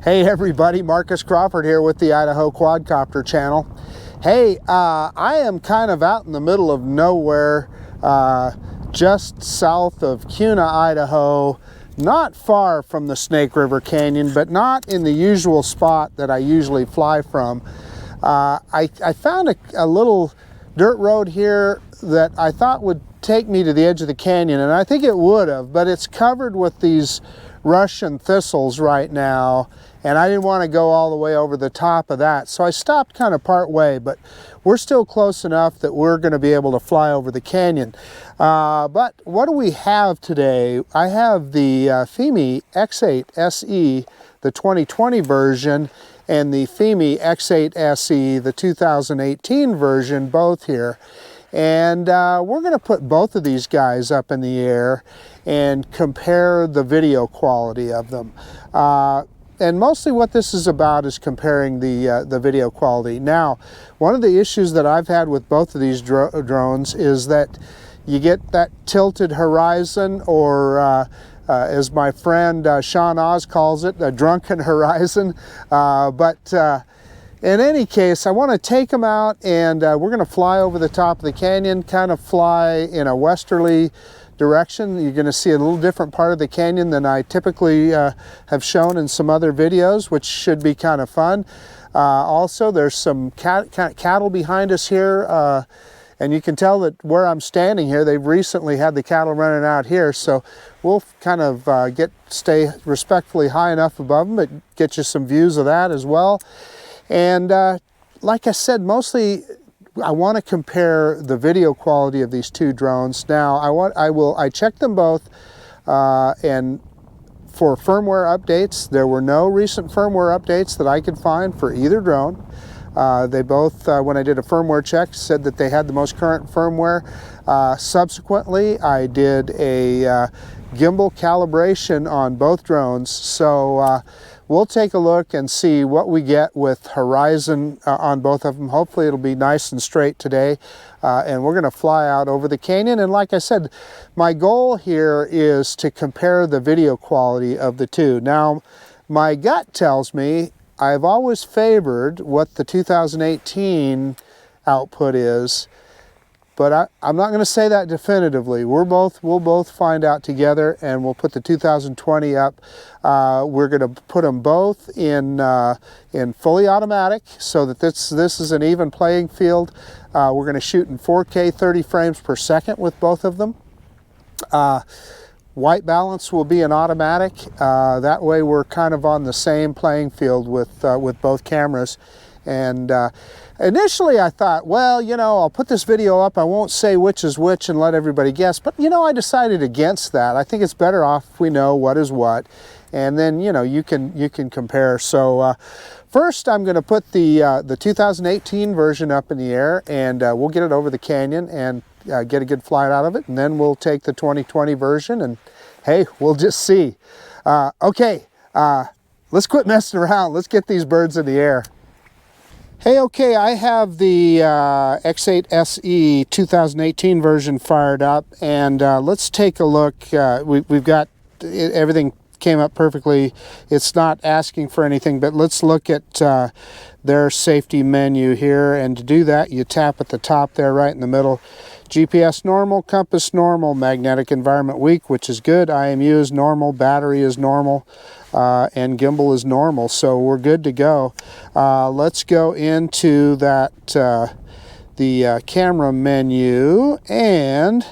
Hey everybody, Marcus Crawford here with the Idaho Quadcopter channel. Hey, I am kind of out in the middle of nowhere, just south of Kuna, Idaho, not far from the Snake River Canyon, but not in the usual spot that I usually fly from. I found a little dirt road here that I thought would take me to the edge of the canyon, and I think it would have, but it's covered with these Russian thistles right now, and I didn't want to go all the way over the top of that, so I stopped kind of part way, but we're still close enough that we're going to be able to fly over the canyon. But what do we have today? I have the Fimi X8 SE, the 2020 version, and the Fimi X8 SE, the 2018 version, both here. And we're going to put both of these guys up in the air and compare the video quality of them. And mostly what this is about is comparing the video quality. Now, one of the issues that I've had with both of these drones is that you get that tilted horizon, or as my friend Sean Oz calls it, a drunken horizon. In any case, I want to take them out, and we're going to fly over the top of the canyon, kind of fly in a westerly direction. You're going to see a little different part of the canyon than I typically have shown in some other videos, which should be kind of fun. Also, there's some cattle behind us here, and you can tell that where I'm standing here, they've recently had the cattle running out here, so we'll kind of stay respectfully high enough above them, but get you some views of that as well. And like I said, mostly I want to compare the video quality of these two drones. Now, I checked them both, and for firmware updates, there were no recent firmware updates that I could find for either drone. They both, when I did a firmware check, said that they had the most current firmware. Subsequently, I did a gimbal calibration on both drones, so we'll take a look and see what we get with horizon on both of them. Hopefully it'll be nice and straight today, and we're going to fly out over the canyon. And like I said, my goal here is to compare the video quality of the two. Now, my gut tells me I've always favored what the 2018 output is, but I'm not going to say that definitively. We'll both find out together, and we'll put the 2020 up. We're going to put them both in fully automatic, so that this is an even playing field. We're going to shoot in 4K 30 frames per second with both of them. White balance will be an automatic. That way we're kind of on the same playing field with both cameras. And initially I thought, well, you know, I'll put this video up, I won't say which is which and let everybody guess, but you know, I decided against that. I think it's better off if we know what is what, and then, you know, you can compare. So first I'm going to put the 2018 version up in the air, and we'll get it over the canyon and get a good flight out of it, and then we'll take the 2020 version, and hey, we'll just see. Okay, let's quit messing around. Let's get these birds in the air. Hey, okay, I have the X8 SE 2018 version fired up, and let's take a look. We've got everything came up perfectly. It's not asking for anything, but let's look at their safety menu here, and to do that, you tap at the top there right in the middle. GPS normal, compass normal, magnetic environment weak, which is good. IMU is normal, battery is normal, and gimbal is normal, so we're good to go. Let's go into that the camera menu, and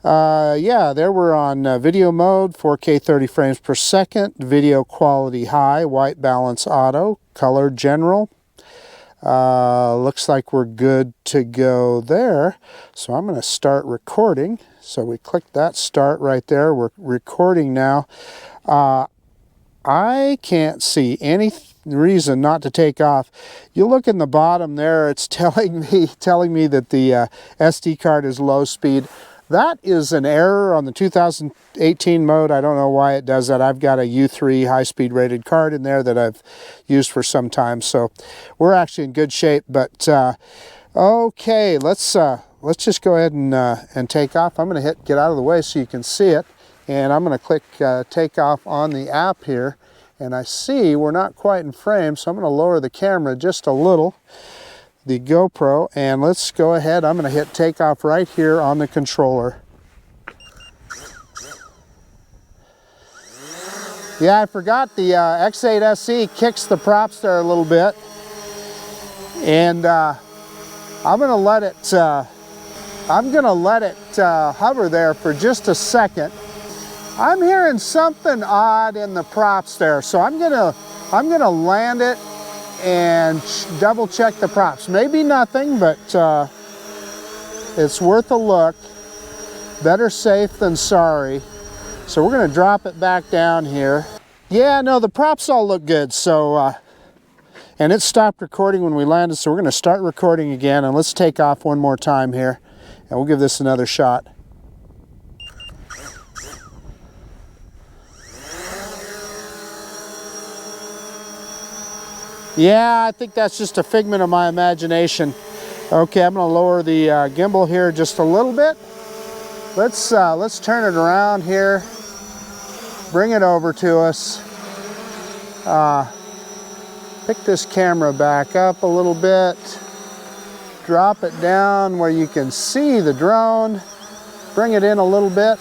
yeah, there we're on video mode, 4K 30 frames per second, video quality high, white balance auto, color general. Looks like we're good to go there. So I'm going to start recording. So we click that start right there. We're recording now. I can't see any reason not to take off. You look in the bottom there, it's telling me that the SD card is low speed. That is an error on the 2018 mode. I don't know why it does that. I've got a U3 high-speed rated card in there that I've used for some time, so we're actually in good shape. But okay, let's just go ahead and take off. I'm going to hit get out of the way so you can see it, and I'm going to click take off on the app here, And I see we're not quite in frame, so I'm going to lower the camera just a little, the GoPro, and let's go ahead. I'm going to hit takeoff right here on the controller. Yeah, I forgot the X8 SE kicks the props there a little bit, and I'm going to let it hover there for just a second. I'm hearing something odd in the props there, so I'm gonna land it and double check the props. Maybe nothing, but it's worth a look. Better safe than sorry. So we're gonna drop it back down here. Yeah, no, the props all look good. So, and it stopped recording when we landed, so we're gonna start recording again, and let's take off one more time here, and we'll give this another shot. Yeah, I think that's just a figment of my imagination. Okay, I'm gonna lower the gimbal here just a little bit. Let's turn it around here. Bring it over to us. Pick this camera back up a little bit. Drop it down where you can see the drone. Bring it in a little bit.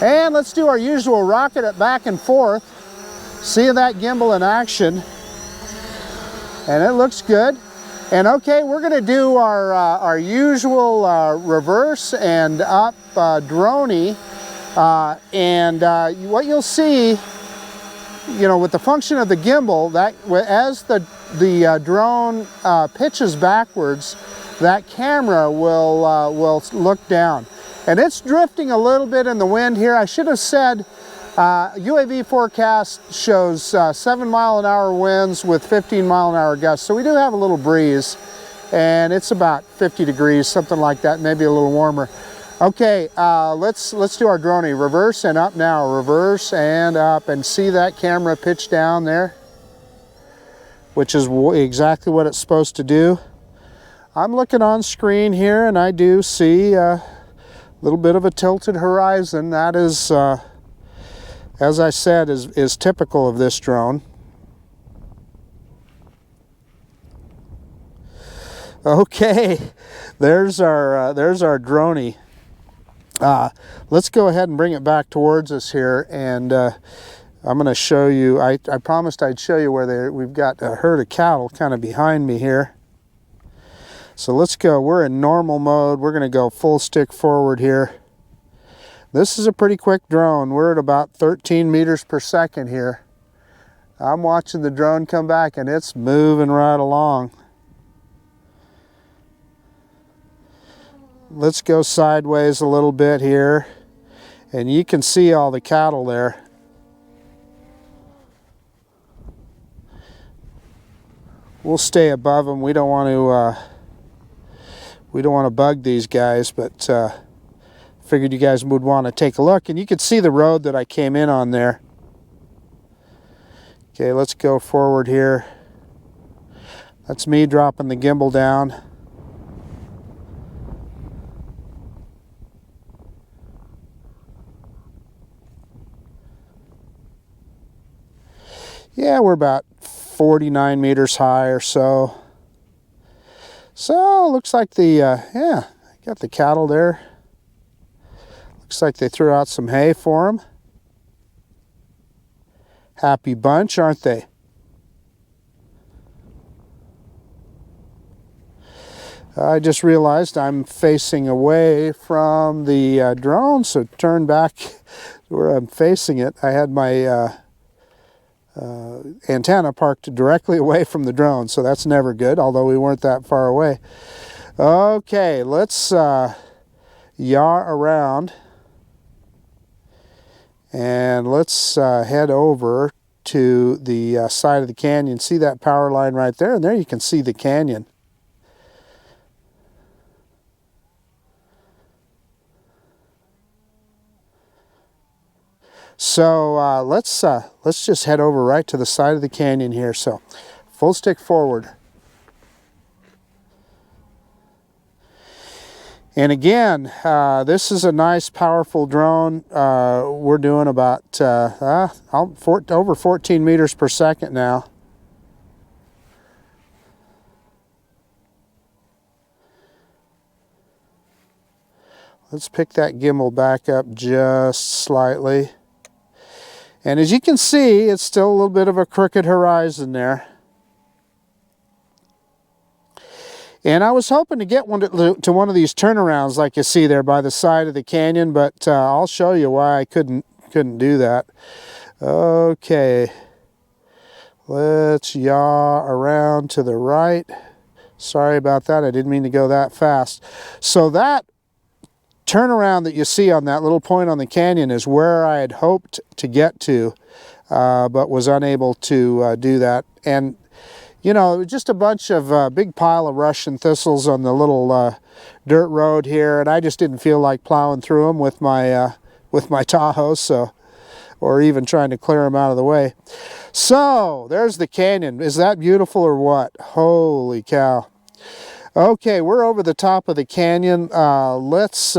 And let's do our usual rocket it back and forth. See that gimbal in action, and it looks good. And okay, we're going to do our usual reverse and up droney, and what you'll see, you know, with the function of the gimbal, that as the drone pitches backwards, that camera will look down, and it's drifting a little bit in the wind here. I should have said. UAV forecast shows 7-mile-an-hour winds with 15-mile-an-hour gusts, so we do have a little breeze, and it's about 50 degrees, something like that, maybe a little warmer. Okay, let's do our droney. Reverse and up now. Reverse and up, and see that camera pitch down there, which is exactly what it's supposed to do. I'm looking on screen here, and I do see a little bit of a tilted horizon. That is as I said, is typical of this drone. Okay, there's our droney. Let's go ahead and bring it back towards us here, and I'm going to show you. I promised I'd show you where we've got a herd of cattle kind of behind me here. So let's go. We're in normal mode. We're going to go full stick forward here. This is a pretty quick drone. We're at about 13 meters per second here. I'm watching the drone come back, and it's moving right along. Let's go sideways a little bit here, and you can see all the cattle there. We'll stay above them. We don't want to bug these guys, but figured you guys would want to take a look, and you can see the road that I came in on there. Okay, let's go forward here. That's me dropping the gimbal down. Yeah, we're about 49 meters high or so. So looks like yeah, got the cattle there. Looks like they threw out some hay for them. Happy bunch, aren't they? I just realized I'm facing away from the drone, so turn back where I'm facing it. I had my antenna parked directly away from the drone, so that's never good, although we weren't that far away. Okay, let's yaw around. And let's head over to the side of the canyon. See that power line right there? And there you can see the canyon. So let's just head over right to the side of the canyon here. So full stick forward. And again, this is a nice, powerful drone. We're doing about over 14 meters per second now. Let's pick that gimbal back up just slightly. And as you can see, it's still a little bit of a crooked horizon there. And I was hoping to get one to one of these turnarounds like you see there by the side of the canyon, but I'll show you why I couldn't do that. Okay, let's yaw around to the right. Sorry about that, I didn't mean to go that fast. So that turnaround that you see on that little point on the canyon is where I had hoped to get to, but was unable to do that. And you know, just a bunch of big pile of Russian thistles on the little dirt road here, and I just didn't feel like plowing through them with my Tahoe, so, or even trying to clear them out of the way. So there's the canyon. Is that beautiful or what? Holy cow! Okay, we're over the top of the canyon. Let's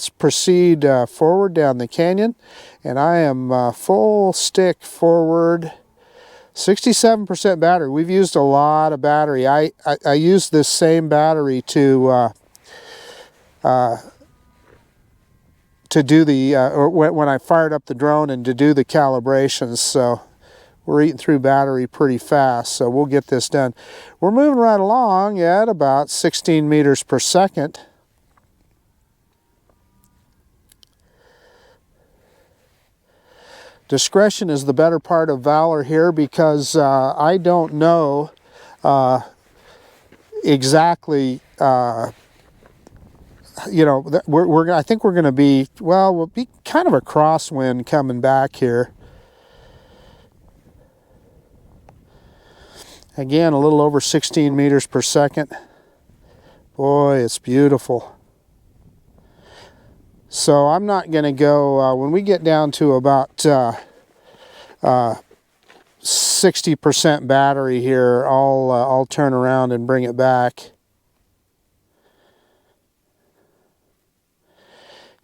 proceed forward down the canyon, and I am full stick forward. 67% battery. We've used a lot of battery. I used this same battery to do the or when I fired up the drone and to do the calibrations. So we're eating through battery pretty fast. So we'll get this done. We're moving right along at about 16 meters per second. Discretion is the better part of valor here, because I don't know exactly, you know, I think we're going to be, well, we'll be kind of a crosswind coming back here. Again, a little over 16 meters per second. Boy, it's beautiful. So I'm not going to go, when we get down to about 60% battery here, I'll turn around and bring it back.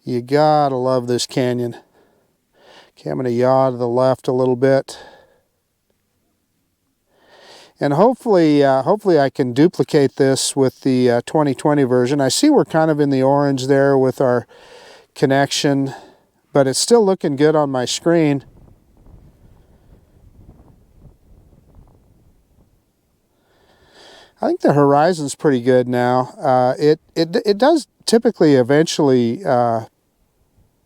You gotta love this canyon. Okay, I'm going to yaw to the left a little bit. And hopefully I can duplicate this with the 2020 version. I see we're kind of in the orange there with our connection, but it's still looking good on my screen. I think the horizon's pretty good now. It does typically eventually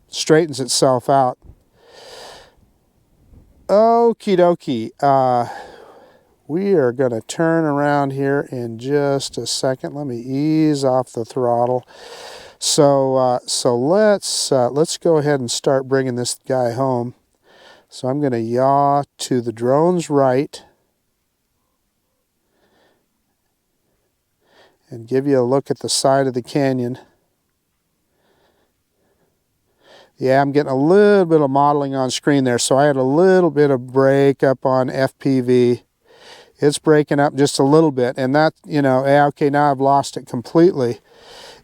straightens itself out. Okie dokie. We are going to turn around here in just a second. Let me ease off the throttle. So let's go ahead and start bringing this guy home. So I'm going to yaw to the drone's right and give you a look at the side of the canyon. Yeah, I'm getting a little bit of modeling on screen there, so I had a little bit of break up on FPV. It's breaking up just a little bit, and that, you know, yeah, okay, now I've lost it completely.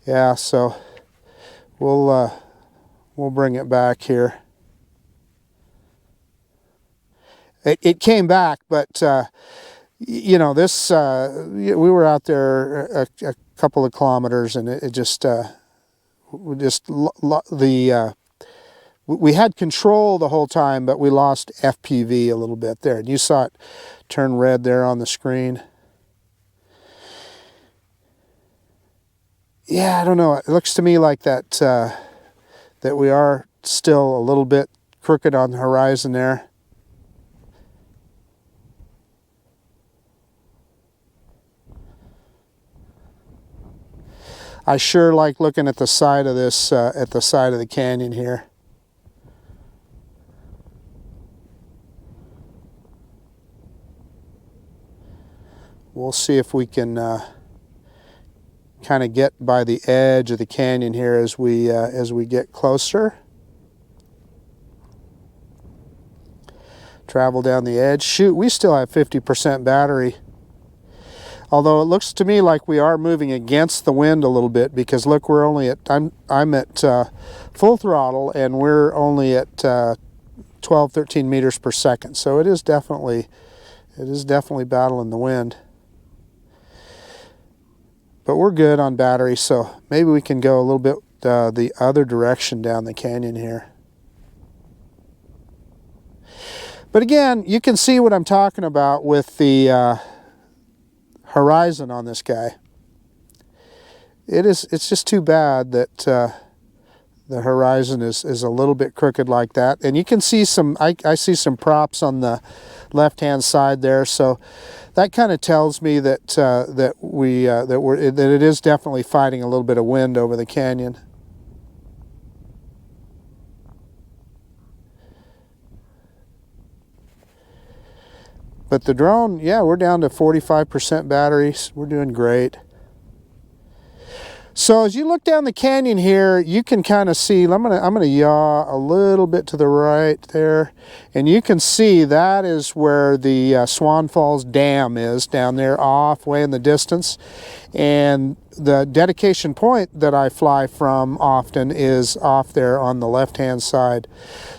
Yeah, so we'll bring it back here. It came back, but you know, this we were out there a couple of kilometers, and it just we had control the whole time, but we lost FPV a little bit there, and you saw it turn red there on the screen. Yeah, I don't know. It looks to me like that that we are still a little bit crooked on the horizon there. I sure like looking at the side of this, at the side of the canyon here. We'll see if we can kind of get by the edge of the canyon here as we get closer. Travel down the edge. Shoot, we still have 50% battery. Although it looks to me like we are moving against the wind a little bit, because look, we're only at, I'm at full throttle, and we're only at 12, 13 meters per second. So it is definitely battling the wind. But we're good on battery, so maybe we can go a little bit the other direction down the canyon here. But again, you can see what I'm talking about with the horizon on this guy. It's just too bad that the horizon is a little bit crooked like that. And you can see some, I see some props on the left-hand side there, so that kind of tells me that that it is definitely fighting a little bit of wind over the canyon. But the drone, yeah, we're down to 45% batteries. We're doing great. So as you look down the canyon here, you can kind of see, I'm gonna yaw a little bit to the right there, and you can see that is where the Swan Falls Dam is, down there off way in the distance. And the dedication point that I fly from often is off there on the left-hand side.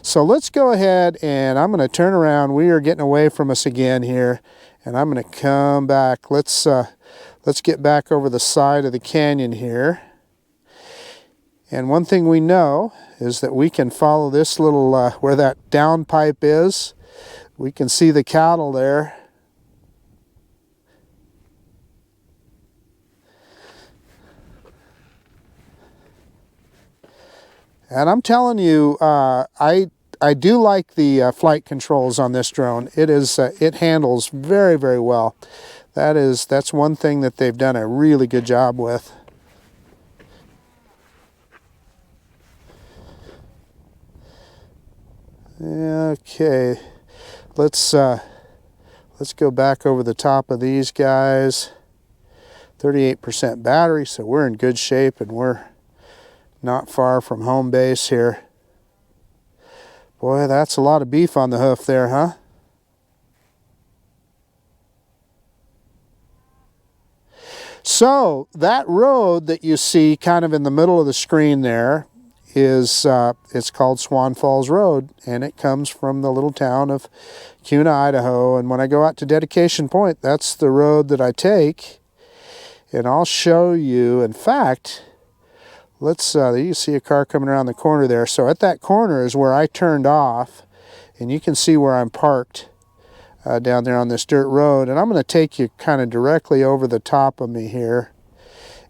So let's go ahead, and I'm gonna turn around. We are getting away from us again here, and I'm gonna come back. Let's get back over the side of the canyon here. And one thing we know is that we can follow this little, where that downpipe is. We can see the cattle there. And I'm telling you, I do like the flight controls on this drone. It handles very, very well. That's one thing that they've done a really good job with. Okay, let's go back over the top of these guys. 38% battery, so we're in good shape, and we're not far from home base here. Boy, that's a lot of beef on the hoof there, huh? So that road that you see kind of in the middle of the screen there is it's called Swan Falls Road, and it comes from the little town of Kuna, Idaho. And when I go out to Dedication Point, that's the road that I take, and I'll show you. In fact, let's you see a car coming around the corner there. So at that corner is where I turned off, and you can see where I'm parked down there on this dirt road. And I'm going to take you kind of directly over the top of me here,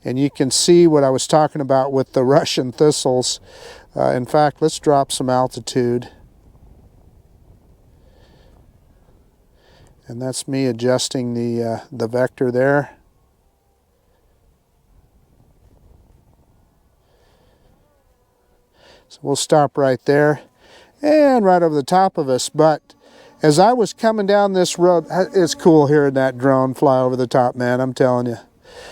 and you can see what I was talking about with the Russian thistles. In fact, let's drop some altitude, and that's me adjusting the vector there. So we'll stop right there, and right over the top of us. But as I was coming down this road, it's cool hearing that drone fly over the top, man, I'm telling you.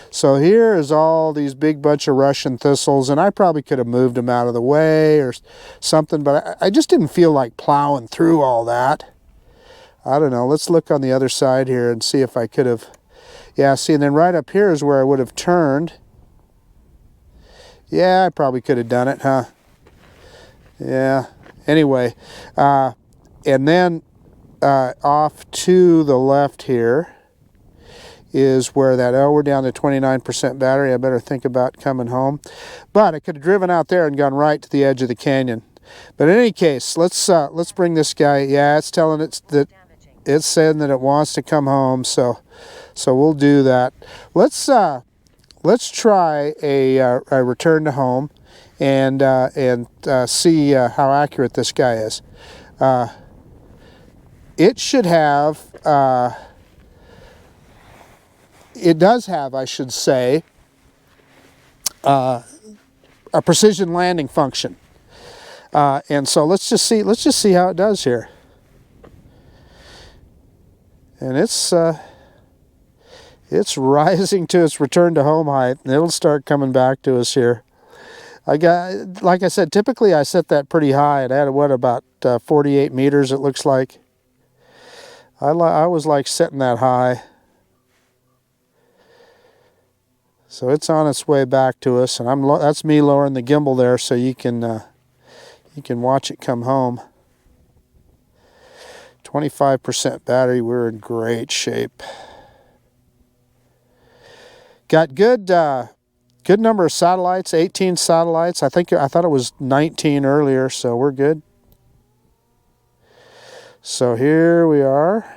So here is all these big bunch of Russian thistles, and I probably could have moved them out of the way or something, but I just didn't feel like plowing through all that. I don't know. Let's look on the other side here and see if I could have. Yeah, see, and then right up here is where I would have turned. Yeah, I probably could have done it, huh? Yeah. Anyway, and then off to the left here is where that, oh, we're down to 29% battery. I better think about coming home. But I could have driven out there and gone right to the edge of the canyon. But in any case, let's bring this guy. Yeah, it's telling it that it's saying that it wants to come home. So we'll do that. Let's try a return to home and see how accurate this guy is. It should have. It does have, I should say, a precision landing function, and so let's just see how it does here. And it's rising to its return to home height, and it'll start coming back to us here. Like I said, typically I set that pretty high. It had what, about 48 meters, it looks like. I was like setting that high. So it's on its way back to us, and that's me lowering the gimbal there so you can watch it come home. 25% battery, we're in great shape. Got good number of satellites, 18 satellites. I thought it was 19 earlier, so we're good. So here we are.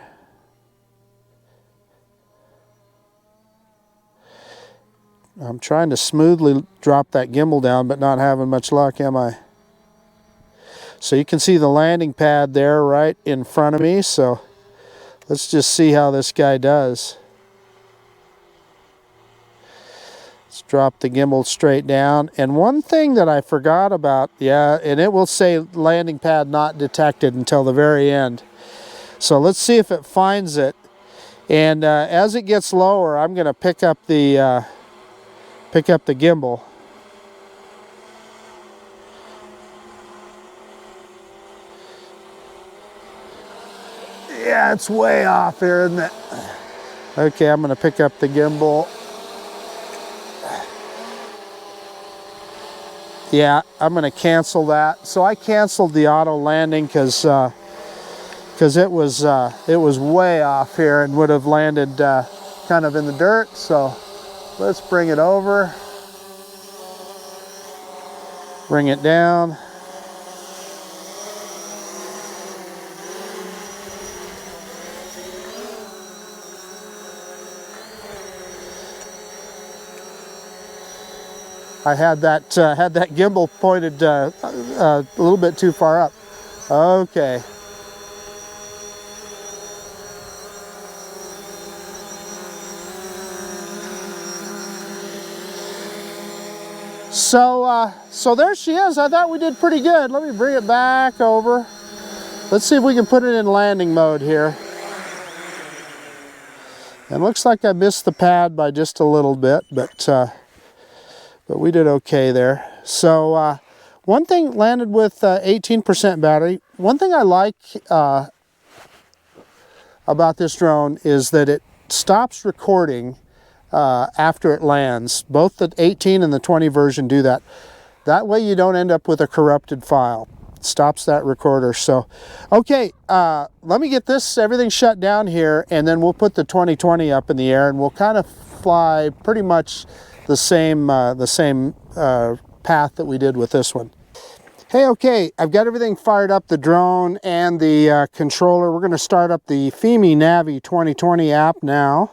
I'm trying to smoothly drop that gimbal down, but not having much luck, am I? So you can see the landing pad there right in front of me, so let's just see how this guy does. Let's drop the gimbal straight down. And one thing that I forgot about, yeah, and it will say landing pad not detected until the very end. So let's see if it finds it. And as it gets lower, I'm going to pick up the gimbal. Yeah, it's way off here, isn't it? Okay, I'm going to pick up the gimbal. Yeah, I'm going to cancel that. So I canceled the auto landing because it was way off here and would have landed kind of in the dirt. So let's bring it over, bring it down. I had that gimbal pointed a little bit too far up. Okay. So there she is. I thought we did pretty good. Let me bring it back over. Let's see if we can put it in landing mode here. It looks like I missed the pad by just a little bit, but we did okay there. So one thing, landed with 18% battery. One thing I like about this drone is that it stops recording after it lands. Both the 18 and the 20 version do that. That way you don't end up with a corrupted file. It stops that recorder. So, okay, let me get everything shut down here, and then we'll put the 2020 up in the air, and we'll kind of fly pretty much the same path that we did with this one. Hey, okay, I've got everything fired up, the drone and the controller. We're going to start up the Fimi Navi 2020 app now,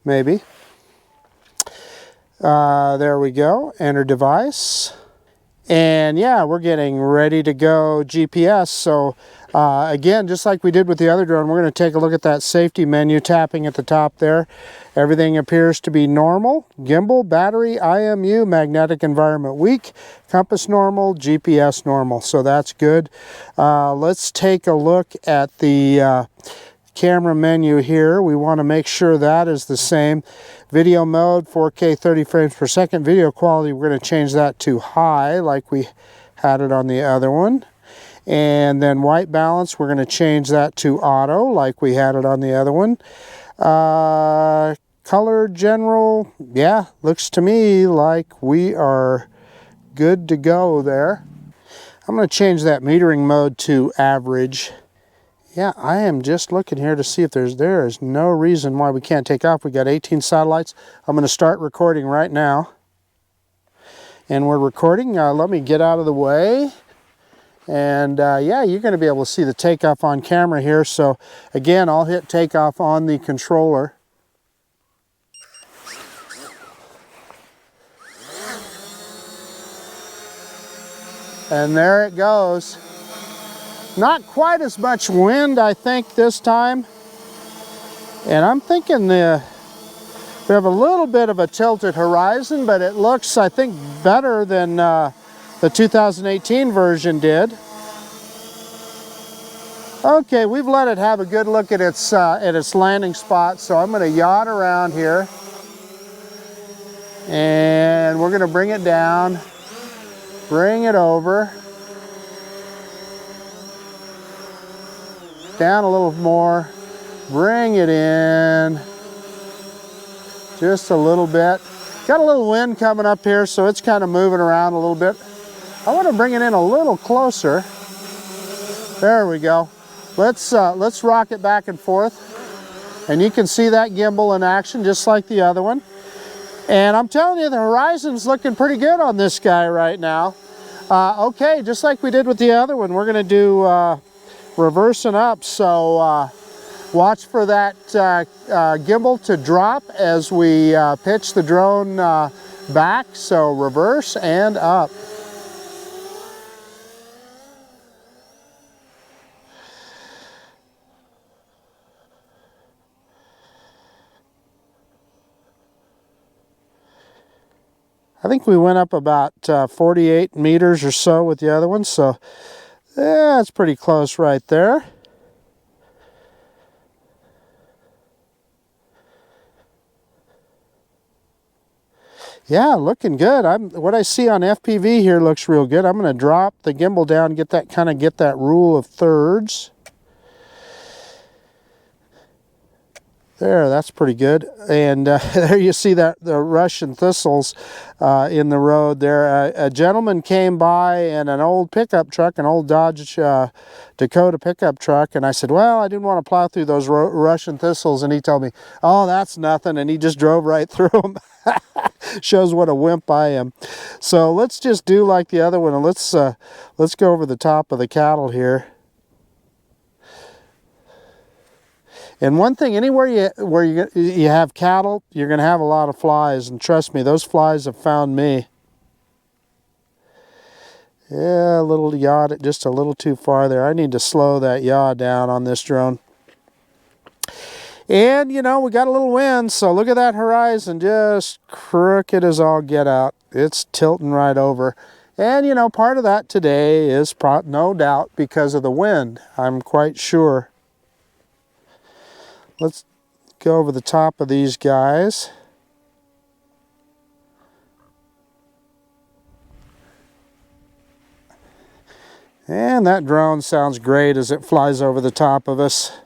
maybe. There we go, enter device. And yeah, we're getting ready to go GPS. So again, just like we did with the other drone, we're going to take a look at that safety menu, tapping at the top there. Everything appears to be normal. Gimbal, battery, IMU, magnetic environment weak, compass normal, GPS normal. So that's good. Let's take a look at the camera menu here. We want to make sure that is the same. Video mode, 4K 30 frames per second. Video quality, we're going to change that to high like we had it on the other one. And then white balance, we're going to change that to auto like we had it on the other one. Color general, yeah, looks to me like we are good to go there. I'm going to change that metering mode to average. Yeah, I am just looking here to see if there is no reason why we can't take off. We got 18 satellites. I'm going to start recording right now. And we're recording. Let me get out of the way. And yeah, you're going to be able to see the takeoff on camera here. So again, I'll hit takeoff on the controller. And there it goes. Not quite as much wind, I think, this time. And I'm thinking we have a little bit of a tilted horizon, but it looks, I think, better than the 2018 version did. Okay, we've let it have a good look at its landing spot, so I'm going to yacht around here. And we're going to bring it down, bring it over. Down a little more, bring it in just a little bit, Got a little wind coming up here, so it's kind of moving around a little bit. I want to bring it in a little closer. There we go. Let's rock it back and forth. And you can see that gimbal in action just like the other one. And I'm telling you, the horizon's looking pretty good on this guy right now. Okay, just like we did with the other one, we're going to do reversing up. So watch for that gimbal to drop as we pitch the drone back. So reverse and up. I think we went up about 48 meters or so with the other one, so yeah, it's pretty close right there. Yeah, looking good. What I see on FPV here looks real good. I'm going to drop the gimbal down, get that rule of thirds. There, that's pretty good. And there you see that the Russian thistles in the road there. A gentleman came by in an old pickup truck, an old Dodge Dakota pickup truck, and I said, well, I didn't want to plow through those Russian thistles, and he told me, oh, that's nothing, and he just drove right through them. Shows what a wimp I am. So let's just do like the other one, and let's go over the top of the cattle here. And one thing, anywhere where you have cattle, you're going to have a lot of flies. And trust me, those flies have found me. Yeah, a little yaw, just a little too far there. I need to slow that yaw down on this drone. And, you know, we got a little wind, so look at that horizon, just crooked as all get out. It's tilting right over. And, you know, part of that today is no doubt because of the wind, I'm quite sure. Let's go over the top of these guys. And that drone sounds great as it flies over the top of us.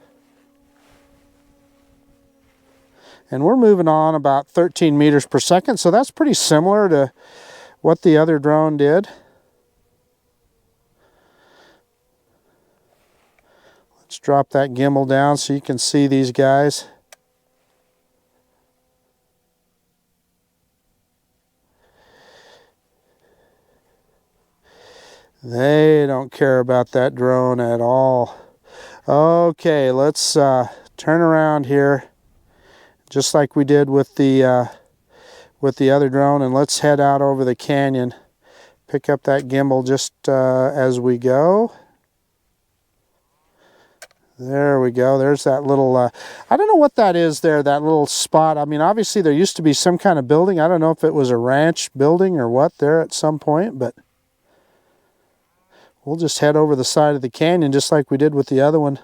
And we're moving on about 13 meters per second, so that's pretty similar to what the other drone did. Let's drop that gimbal down so you can see these guys. They don't care about that drone at all. Okay, let's turn around here, just like we did with the other drone, and let's head out over the canyon. Pick up that gimbal just as we go. There we go. There's that little, I don't know what that is there, that little spot. I mean, obviously there used to be some kind of building. I don't know if it was a ranch building or what there at some point, but we'll just head over the side of the canyon just like we did with the other one.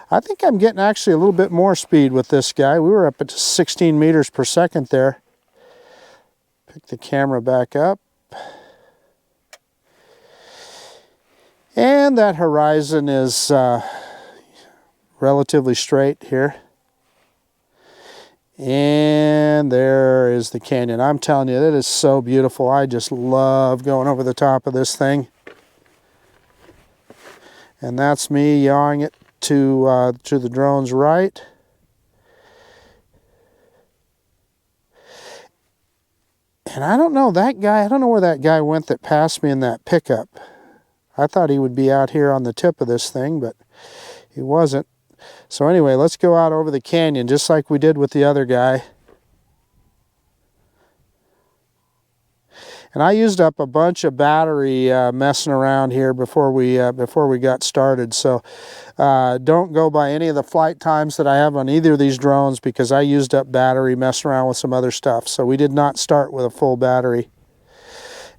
I think I'm getting actually a little bit more speed with this guy. We were up at 16 meters per second there. Pick the camera back up. And that horizon is relatively straight here. And there is the canyon. I'm telling you, that is so beautiful. I just love going over the top of this thing. And that's me yawing it to the drone's right. And I don't know, that guy, I don't know where that guy went that passed me in that pickup. I thought he would be out here on the tip of this thing, but he wasn't. So anyway, let's go out over the canyon just like we did with the other guy. And I used up a bunch of battery messing around here before we got started. So don't go by any of the flight times that I have on either of these drones because I used up battery messing around with some other stuff. So we did not start with a full battery.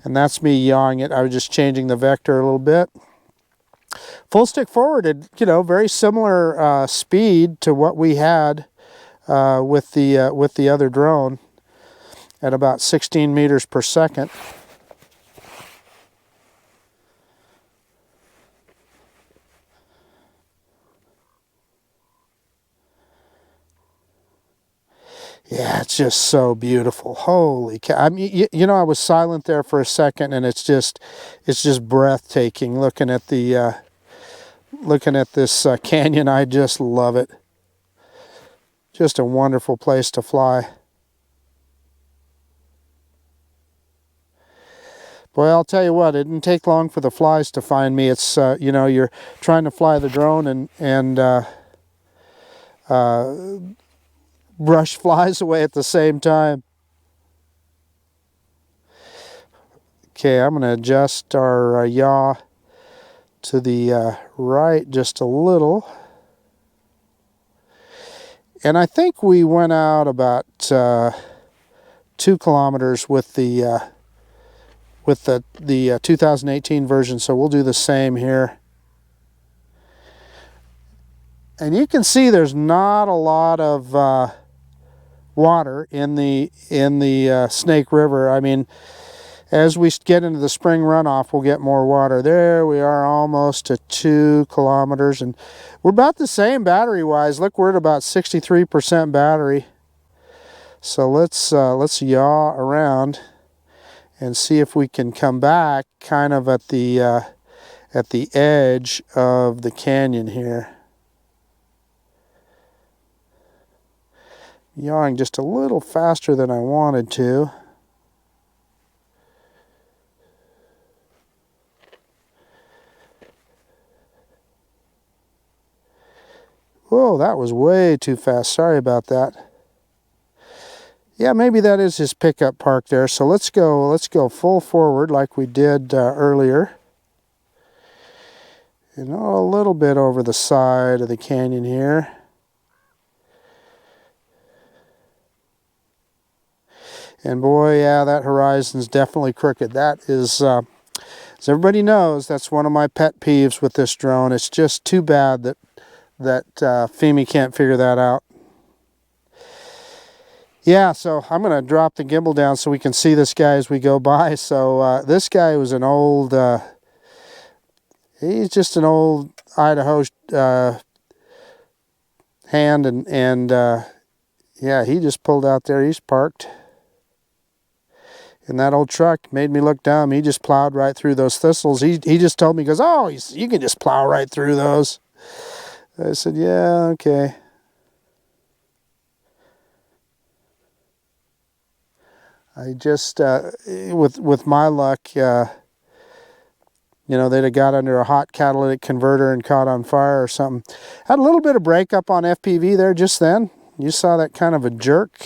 And that's me yawing it. I was just changing the vector a little bit. Full stick forwarded, you know, very similar speed to what we had with the other drone at about 16 meters per second. Yeah, it's just so beautiful. Holy cow. I mean, you know, I was silent there for a second, and it's just breathtaking looking at the looking at this canyon. I just love it. Just a wonderful place to fly. Boy, I'll tell you what, it didn't take long for the flies to find me. It's, you know, you're trying to fly the drone and brush flies away at the same time. Okay, I'm going to adjust our yaw to the right just a little. And I think we went out about 2 kilometers with the 2018 version, so we'll do the same here. And you can see there's not a lot of water in the Snake River. I mean, as we get into the spring runoff, we'll get more water. There we are, almost to 2 kilometers, and we're about the same battery-wise. Look, we're at about 63% battery. So let's yaw around and see if we can come back kind of at the edge of the canyon here. Yawing just a little faster than I wanted to. Whoa, that was way too fast. Sorry about that. Yeah, maybe that is his pickup park there. So let's go full forward like we did earlier. You know, a little bit over the side of the canyon here. And boy, yeah, that horizon's definitely crooked. That is, as everybody knows, that's one of my pet peeves with this drone. It's just too bad that Fimi can't figure that out. Yeah, so I'm going to drop the gimbal down so we can see this guy as we go by. So this guy was an old, he's just an old Idaho hand, and yeah, he just pulled out there. He's parked. And that old truck made me look dumb. He just plowed right through those thistles. He just told me, he goes, oh, you can just plow right through those. I said, yeah, okay. I just, with my luck, you know, they'd have got under a hot catalytic converter and caught on fire or something. Had a little bit of breakup on FPV there just then. You saw that kind of a jerk.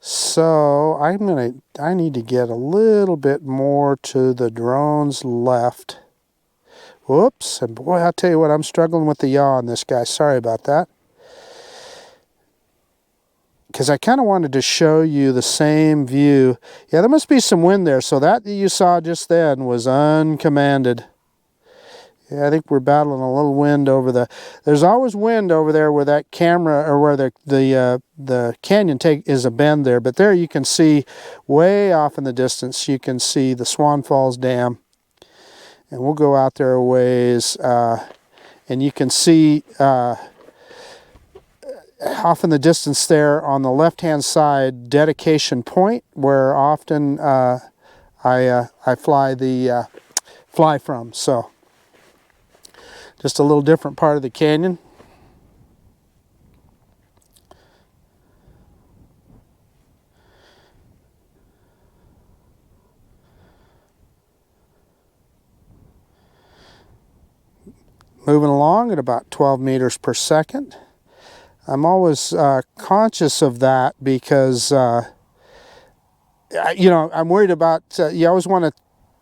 So I need to get a little bit more to the drone's left. Whoops, and boy, I'll tell you what, I'm struggling with the yaw on this guy. Sorry about that. Because I kind of wanted to show you the same view. Yeah, there must be some wind there. So that you saw just then was uncommanded. Yeah, I think we're battling a little wind over there's always wind over there where that camera, or where the canyon is a bend there. But there you can see way off in the distance, you can see the Swan Falls Dam. And we'll go out there a ways, and you can see off in the distance there on the left-hand side, Dedication Point, where often I fly from. So just a little different part of the canyon. Moving along at about 12 meters per second. I'm always conscious of that because, you know, I'm worried about, you always want to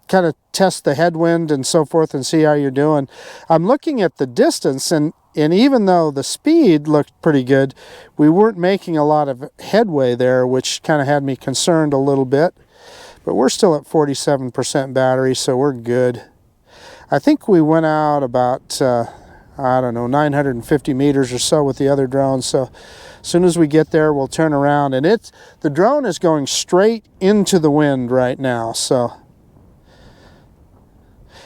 kind of test the headwind and so forth and see how you're doing. I'm looking at the distance, and even though the speed looked pretty good, we weren't making a lot of headway there, which kind of had me concerned a little bit. But we're still at 47% battery, so we're good. I think we went out about, I don't know, 950 meters or so with the other drone. So as soon as we get there, we'll turn around. And the drone is going straight into the wind right now. So,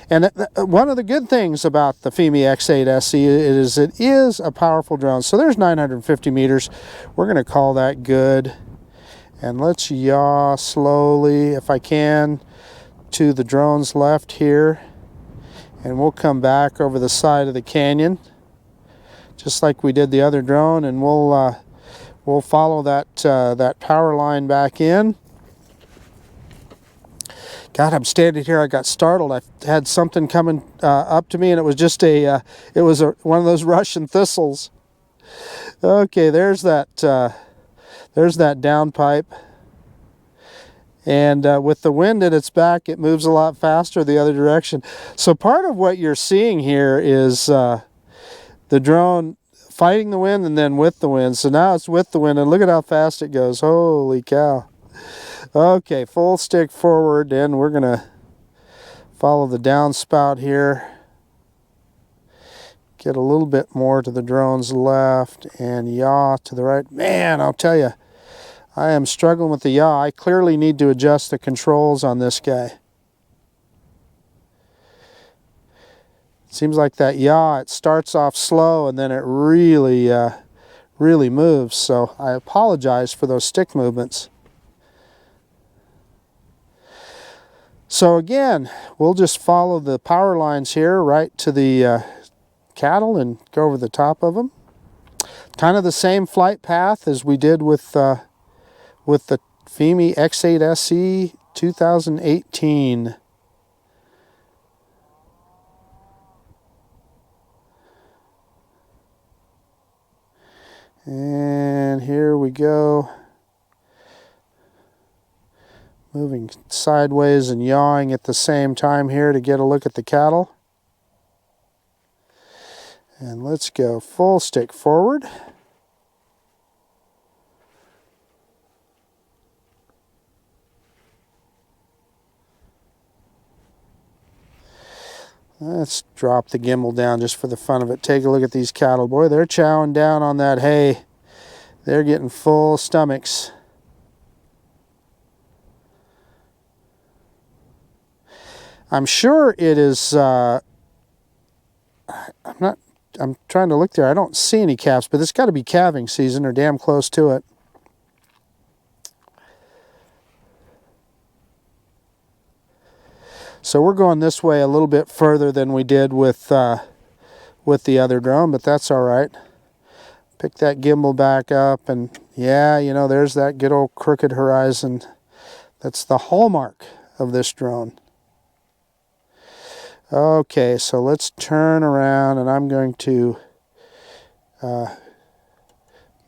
And one of the good things about the Fimi X8 SE is it is a powerful drone. So there's 950 meters. We're going to call that good. And let's yaw slowly, if I can, to the drone's left here. And we'll come back over the side of the canyon, just like we did the other drone, and we'll follow that power line back in. God, I'm standing here. I got startled. I had something coming up to me, and it was just one of those Russian thistles. Okay, there's that downpipe, and with the wind at its back, it moves a lot faster the other direction. So part of what you're seeing here is the drone fighting the wind and then with the wind. So now it's with the wind, and look at how fast it goes. Holy cow. Okay, full stick forward, and we're gonna follow the downspout here. Get a little bit more to the drone's left and yaw to the right. Man, I'll tell you, I am struggling with the yaw. I clearly need to adjust the controls on this guy. Seems like that yaw, it starts off slow and then it really moves. So I apologize for those stick movements. So again, we'll just follow the power lines here right to the cattle and go over the top of them. Kind of the same flight path as we did with the Fimi X8 SE 2018. And here we go. Moving sideways and yawing at the same time here to get a look at the cattle. And let's go full stick forward. Let's drop the gimbal down just for the fun of it. Take a look at these cattle. Boy, they're chowing down on that hay. They're getting full stomachs. I'm sure it is, I'm trying to look there. I don't see any calves, but it's got to be calving season or damn close to it. So we're going this way a little bit further than we did with the other drone, but that's all right. Pick that gimbal back up, and yeah, you know, there's that good old crooked horizon. That's the hallmark of this drone. Okay, so let's turn around, and I'm going to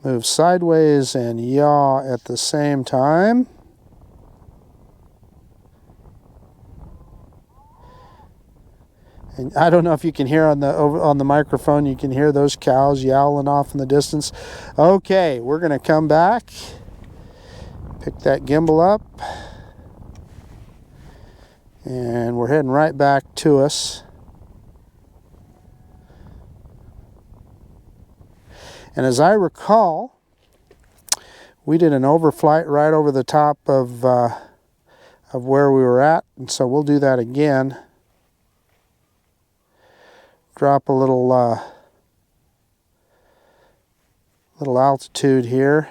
move sideways and yaw at the same time. And I don't know if you can hear on the microphone, you can hear those cows yowling off in the distance. Okay, we're going to come back, pick that gimbal up, and we're heading right back to us. And as I recall, we did an overflight right over the top of where we were at, and so we'll do that again. Drop a little altitude here.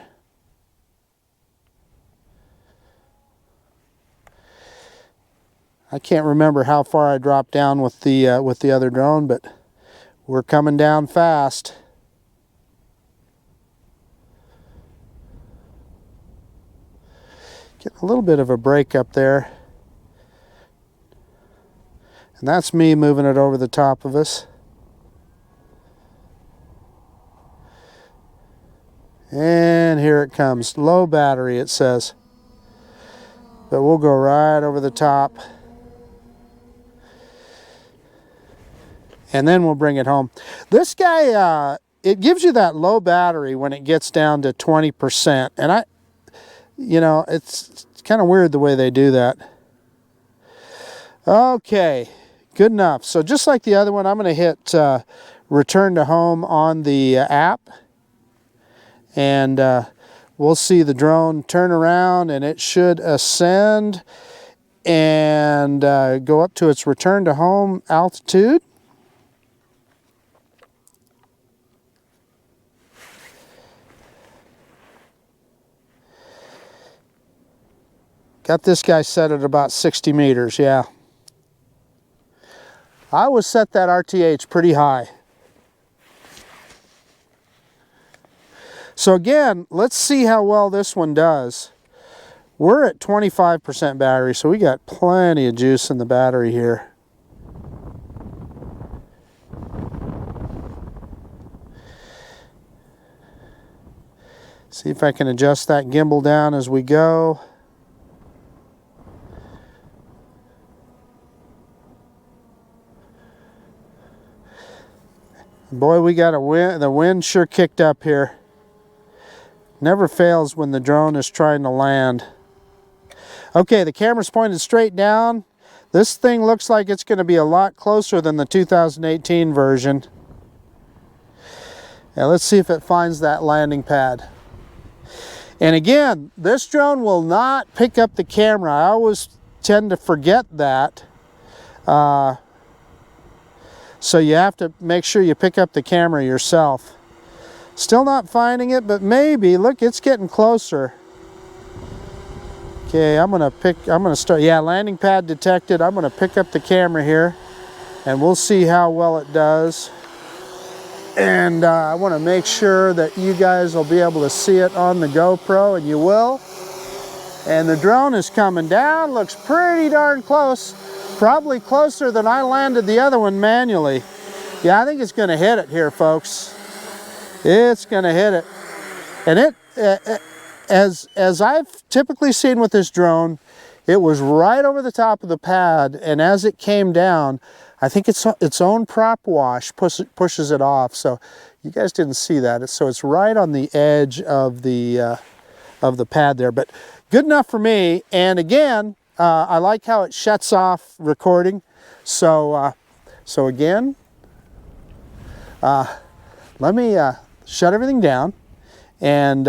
I can't remember how far I dropped down with the other drone, but we're coming down fast. Getting a little bit of a break up there. And that's me moving it over the top of us. And here it comes. Low battery, it says. But we'll go right over the top. And then we'll bring it home. This guy, it gives you that low battery when it gets down to 20%. And you know, it's kind of weird the way they do that. Okay, good enough. So just like the other one, I'm going to hit return to home on the app. And we'll see the drone turn around, and it should ascend. and go up to its return to home altitude. Got this guy set at about 60 meters, yeah. I always set that RTH pretty high. So again, let's see how well this one does. We're at 25% battery, so we got plenty of juice in the battery here. See if I can adjust that gimbal down as we go. Boy, we got a wind. The wind sure kicked up here. Never fails when the drone is trying to land. Okay, the camera's pointed straight down. This thing looks like it's going to be a lot closer than the 2018 version. Now let's see if it finds that landing pad. And again, this drone will not pick up the camera. I always tend to forget that. So you have to make sure you pick up the camera yourself. Still not finding it, but maybe. Look, it's getting closer. Okay, I'm gonna start, yeah, landing pad detected. I'm gonna pick up the camera here and we'll see how well it does. And I wanna make sure that you guys will be able to see it on the GoPro, and you will. And the drone is coming down, looks pretty darn close. Probably closer than I landed the other one manually. Yeah, I think it's gonna hit it here, folks. It's gonna hit it. And it, as I've typically seen with this drone, it was right over the top of the pad, and as it came down, I think its own prop wash pushes it off. So you guys didn't see that. So it's right on the edge of the pad there. But good enough for me. And again, I like how it shuts off recording. So so again, let me shut everything down, and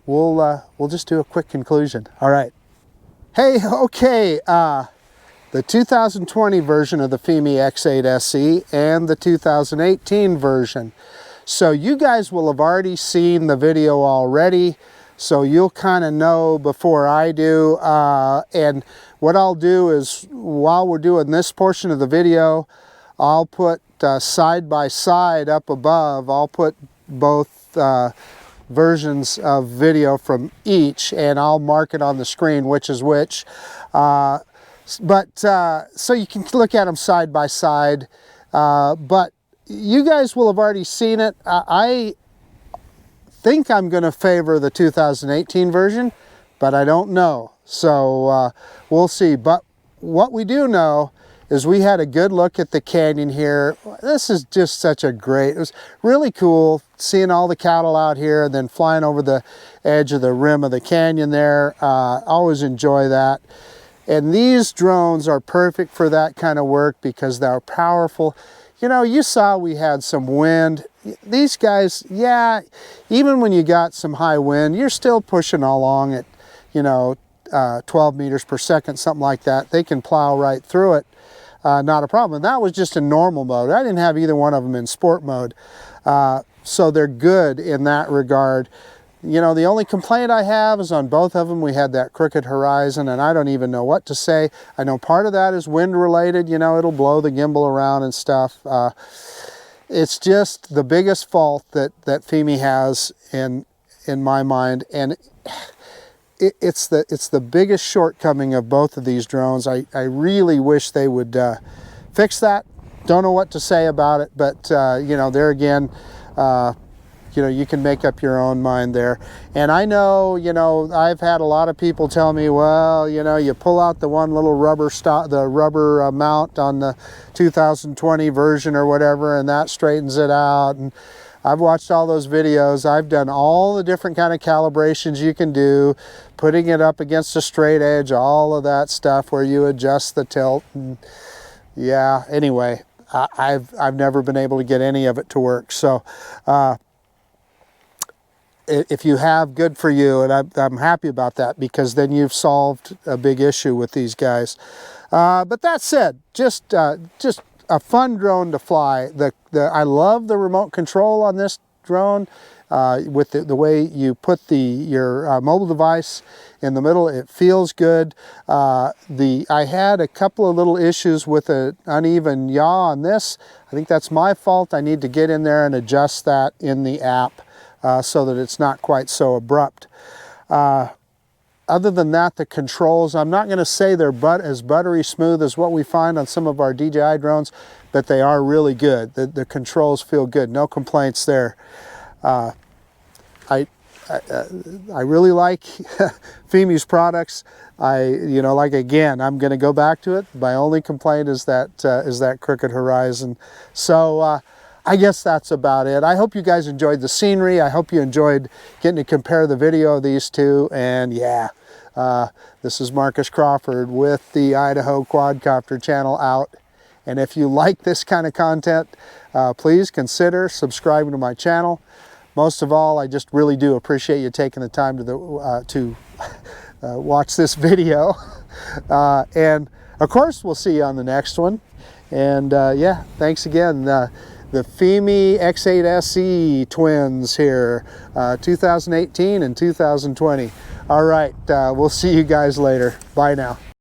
we'll just do a quick conclusion. All right. Hey, okay. The 2020 version of the Fimi X8 SE and the 2018 version. So you guys will have already seen the video already, so you'll kind of know before I do. And what I'll do is, while we're doing this portion of the video, I'll put side by side up above, I'll put both versions of video from each, and I'll mark it on the screen which is which. So you can look at them side by side, but you guys will have already seen it. I think I'm going to favor the 2018 version, but I don't know. So we'll see. But what we do know is we had a good look at the canyon here. This is just such a great, it was really cool seeing all the cattle out here and then flying over the edge of the rim of the canyon there. Always enjoy that. And these drones are perfect for that kind of work because they're powerful. You know, you saw we had some wind. These guys, yeah, even when you got some high wind, you're still pushing along at, you know, 12 meters per second, something like that. They can plow right through it. Not a problem. And that was just in normal mode. I didn't have either one of them in sport mode. So they're good in that regard. You know, the only complaint I have is on both of them we had that crooked horizon, and I don't even know what to say. I know part of that is wind related, you know, it'll blow the gimbal around and stuff. It's just the biggest fault that Fimi has in my mind, and it's the biggest shortcoming of both of these drones. I really wish they would fix that. Don't know what to say about it, but you know, there again, you know, you can make up your own mind there. And I know, you know, I've had a lot of people tell me, well, you know, you pull out the one little rubber mount on the 2020 version or whatever, and that straightens it out. And I've watched all those videos. I've done all the different kind of calibrations you can do, putting it up against a straight edge, all of that stuff where you adjust the tilt. And yeah, anyway, I've never been able to get any of it to work. So, if you have, good for you, and I'm happy about that, because then you've solved a big issue with these guys. But that said, just a fun drone to fly. I love the remote control on this drone. With the way you put your mobile device in the middle, it feels good. I had a couple of little issues with an uneven yaw on this. I think that's my fault. I need to get in there and adjust that in the app so that it's not quite so abrupt. Other than that, the controls, I'm not going to say they're as buttery smooth as what we find on some of our DJI drones, but they are really good. The controls feel good. No complaints there. I really like Fimi's products. Again, I'm going to go back to it. My only complaint is that crooked horizon. So I guess that's about it. I hope you guys enjoyed the scenery. I hope you enjoyed getting to compare the video of these two. And yeah, this is Marcus Crawford with the Idaho Quadcopter channel out. And if you like this kind of content, please consider subscribing to my channel. Most of all, I just really do appreciate you taking the time to watch this video. And of course, we'll see you on the next one. And yeah, thanks again. The Fimi X8 SE twins here, 2018 and 2020. All right, we'll see you guys later. Bye now.